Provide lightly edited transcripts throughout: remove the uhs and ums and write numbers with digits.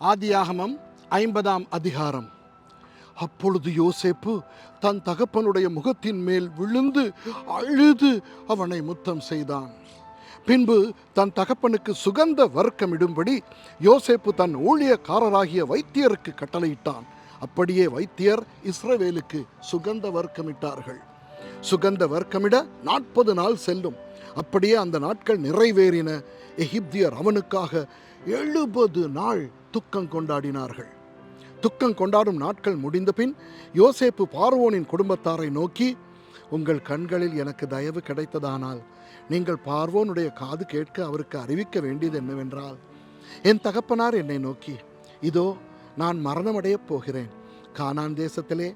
ஆதியாகமம் 50ஆம் அதிகாரம். அப்பொழுது யோசேப்பு தன் தகப்பனுடைய முகத்தின் மேல் விழுந்து அழுது அவனை முத்தம் செய்தான். பின்பு தன் தகப்பனுக்கு சுகந்த வர்க்கமிடும்படி யோசேப்பு தன் ஊழியக்காரராகிய வைத்தியருக்கு கட்டளையிட்டான். அப்படியே வைத்தியர் இஸ்ரவேலுக்கு சுகந்த வர்க்கமிட்டார்கள். சுகந்த வர்க்கமிட 40 நாள் செல்லும். அப்படியே அந்த நாட்கள் நிறைவேறின. எகிப்தியர் அவனுக்காக 70 நாள் துக்கம் கொண்டாடினார்கள். துக்கம் கொண்டாடும் நாட்கள் முடிந்த பின் யோசேப்பு பார்வோனின் குடும்பத்தாரை நோக்கி, உங்கள் கண்களில் எனக்கு தயவு கிடைத்ததானால் நீங்கள் பார்வோனுடைய காது கேட்க அவருக்கு அறிவிக்க வேண்டியது என்னவென்றால், என் தகப்பனார் என்னை நோக்கி, இதோ நான் மரணமடையப் போகிறேன். கானான் தேசத்திலே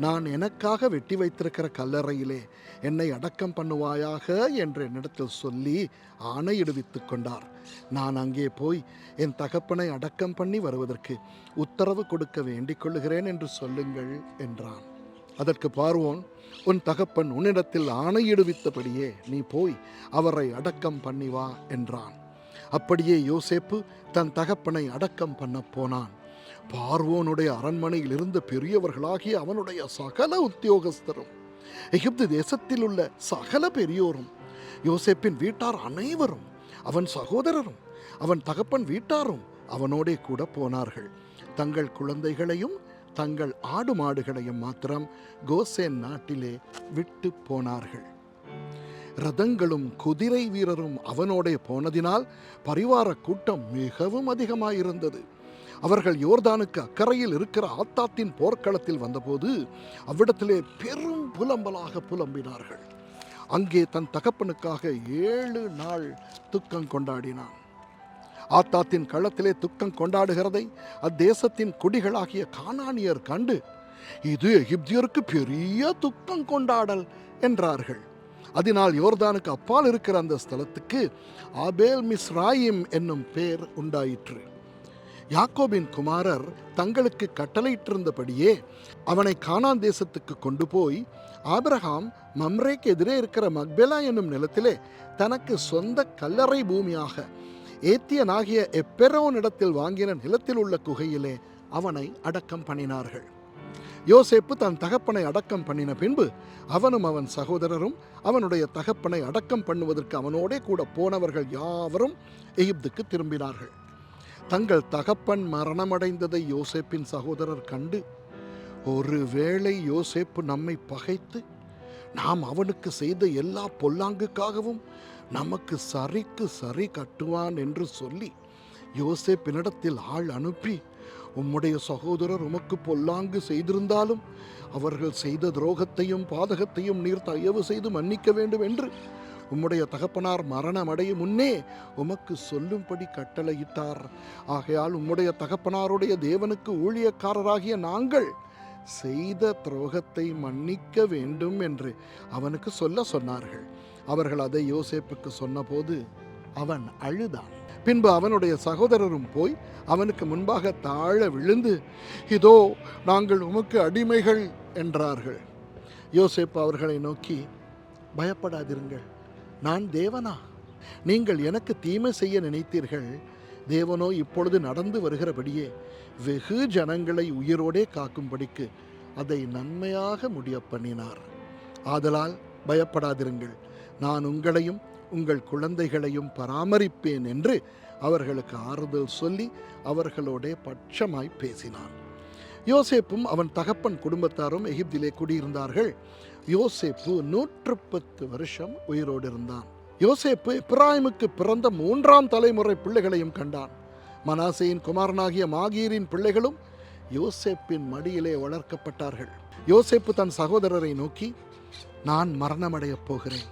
நான் எனக்காக வெட்டி வைத்திருக்கிற கல்லறையிலே என்னை அடக்கம் பண்ணுவாயாக என்று என்னிடத்தில் சொல்லி ஆணையிடுவித்து கொண்டார். நான் அங்கே போய் என் தகப்பனை அடக்கம் பண்ணி வருவதற்கு உத்தரவு கொடுக்க வேண்டிக் கொள்ளுகிறேன் என்று சொல்லுங்கள் என்றான். அதற்கு பார்வோன், உன் தகப்பன் உன்னிடத்தில் ஆணையிடுவித்தபடியே நீ போய் அவரை அடக்கம் பண்ணி வா என்றான். அப்படியே யோசேப்பு தன் தகப்பனை அடக்கம் பண்ண போனான். பார்வோனுடைய அரண்மனையில் இருந்த பெரியவர்களாகிய அவனுடைய சகல உத்தியோகஸ்தரும், எகிப்து தேசத்தில் உள்ள சகல பெரியோரும், யோசேப்பின் வீட்டார் அனைவரும், அவன் சகோதரரும் அவன் தகப்பன் வீட்டாரும் அவனோடே கூட போனார்கள். தங்கள் குழந்தைகளையும் தங்கள் ஆடு மாடுகளையும் மாத்திரம் கோசேன் நாட்டிலே விட்டு போனார்கள். ரதங்களும் குதிரை வீரரும் அவனோடே போனதினால் பரிவார கூட்டம் மிகவும் அதிகமாயிருந்தது. அவர்கள் யோர்தானுக்கு அக்கறையில் இருக்கிற ஆத்தாத்தின் போர்க்களத்தில் வந்தபோது அவ்விடத்திலே பெரும் புலம்பலாக புலம்பினார்கள். அங்கே தன் தகப்பனுக்காக 7 நாள் துக்கம் கொண்டாடினான். ஆத்தாத்தின் களத்திலே துக்கம் கொண்டாடுகிறதை அத்தேசத்தின் குடிகளாகிய கானானியர் கண்டு, இது எகிப்தியருக்கு பெரிய துக்கம் கொண்டாடல் என்றார்கள். அதனால் யோர்தானுக்கு அப்பால் இருக்கிற அந்த ஸ்தலத்துக்கு ஆபேல் மிஸ்ராயிம் என்னும் பேர் உண்டாயிற்று. யாக்கோபின் குமாரர் தங்களுக்கு கட்டளையிட்டிருந்தபடியே அவனை கானான் தேசத்துக்கு கொண்டு போய் ஆபிரகாம் மம்ரேக்கு எதிரே இருக்கிற மக்பேலா என்னும் நிலத்திலே தனக்கு சொந்த கல்லறை பூமியாக ஏத்தியனாகிய எப்பெரோனிடத்தில் வாங்கின நிலத்தில் உள்ள குகையிலே அவனை அடக்கம் பண்ணினார்கள். யோசேப்பு தன் தகப்பனை அடக்கம் பண்ணின பின்பு அவனும் அவன் சகோதரரும் அவனுடைய தகப்பனை அடக்கம் பண்ணுவதற்கு அவனோடே கூட போனவர்கள் யாவரும் எகிப்துக்கு திரும்பினார்கள். தங்கள் தகப்பன் மரணமடைந்ததை யோசேப்பின் சகோதரர் கண்டு, ஒருவேளை யோசேப்பு நம்மை பகைத்து நாம் அவனுக்கு செய்த எல்லா பொல்லாங்குக்காகவும் நமக்கு சரிக்கு சரி கட்டுவான் என்று சொல்லி யோசேப்பினிடத்தில் ஆள் அனுப்பி, உம்முடைய சகோதரர் உமக்கு பொல்லாங்கு செய்திருந்தாலும் அவர்கள் செய்த துரோகத்தையும் பாதகத்தையும் நீர் தயவு செய்து மன்னிக்க வேண்டும் என்று உம்முடைய தகப்பனார் மரணமடையும் முன்னே உமக்கு சொல்லும்படி கட்டளையிட்டார். ஆகையால் உம்முடைய தகப்பனாருடைய தேவனுக்கு ஊழியக்காரராகிய நாங்கள் செய்த துரோகத்தை மன்னிக்க வேண்டும் என்று அவனுக்கு சொன்னார்கள். அவர்கள் அதை யோசேப்புக்கு சொன்னபோது அவன் அழுதான். பின்பு அவனுடைய சகோதரரும் போய் அவனுக்கு முன்பாக தாழ விழுந்து, இதோ நாங்கள் உமக்கு அடிமைகள் என்றார்கள். யோசேப்பு அவர்களை நோக்கி, பயப்படாதிருங்கள், நான் தேவனா? நீங்கள் எனக்கு தீமை செய்ய நினைத்தீர்கள். தேவனோ இப்பொழுது நடந்து வருகிறபடியே வெகு ஜனங்களை உயிரோடே காக்கும்படிக்கு அதை நன்மையாக முடிய பண்ணினார். ஆதலால் பயப்படாதிருங்கள், நான் உங்களையும் உங்கள் குழந்தைகளையும் பராமரிப்பேன் என்று அவர்களுக்கு ஆறுதல் சொல்லி அவர்களோடே பட்சமாய் பேசினான். யோசேப்பும் அவன் தகப்பன் குடும்பத்தாரும் எகிப்திலே குடியிருந்தார்கள். யோசேப்பு 110 வருஷம் உயிரோடு இருந்தான். யோசேப்பு எப்பிராயிமுக்கு பிறந்த 3ஆம் தலைமுறை பிள்ளைகளையும் கண்டான். மனாசேயின் குமாரனாகிய மாகீரின் பிள்ளைகளும் யோசேப்பின் மடியிலே வளர்க்கப்பட்டார்கள். யோசேப்பு தன் சகோதரரை நோக்கி, நான் மரணமடையப் போகிறேன்.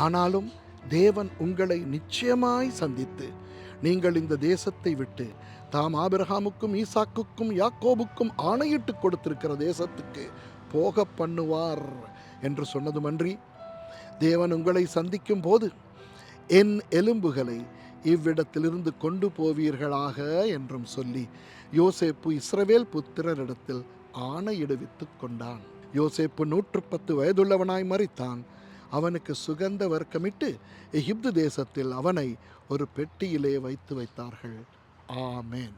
ஆனாலும் தேவன் உங்களை நிச்சயமாய் சந்தித்து நீங்கள் இந்த தேசத்தை விட்டு தாம் ஆபிரகாமுக்கும் ஈசாக்குக்கும் யாக்கோபுக்கும் ஆணையிட்டு கொடுத்திருக்கிற தேசத்துக்கு போக பண்ணுவார் என்று சொன்னதுமன்றி, தேவன் உங்களை சந்திக்கும் போது என் எலும்புகளை இவ்விடத்திலிருந்து கொண்டு போவீர்களாக என்றும் சொல்லி யோசேப்பு இஸ்ரவேல் புத்திரரிடத்தில் ஆணையிடுவித்து கொண்டான். யோசேப்பு 110 வயதுள்ளவனாய் மரித்தான். அவனுக்கு சுகந்த வர்க்கமிட்டு எகிப்து தேசத்தில் அவனை ஒரு பெட்டியிலே வைத்தார்கள். ஆமென்.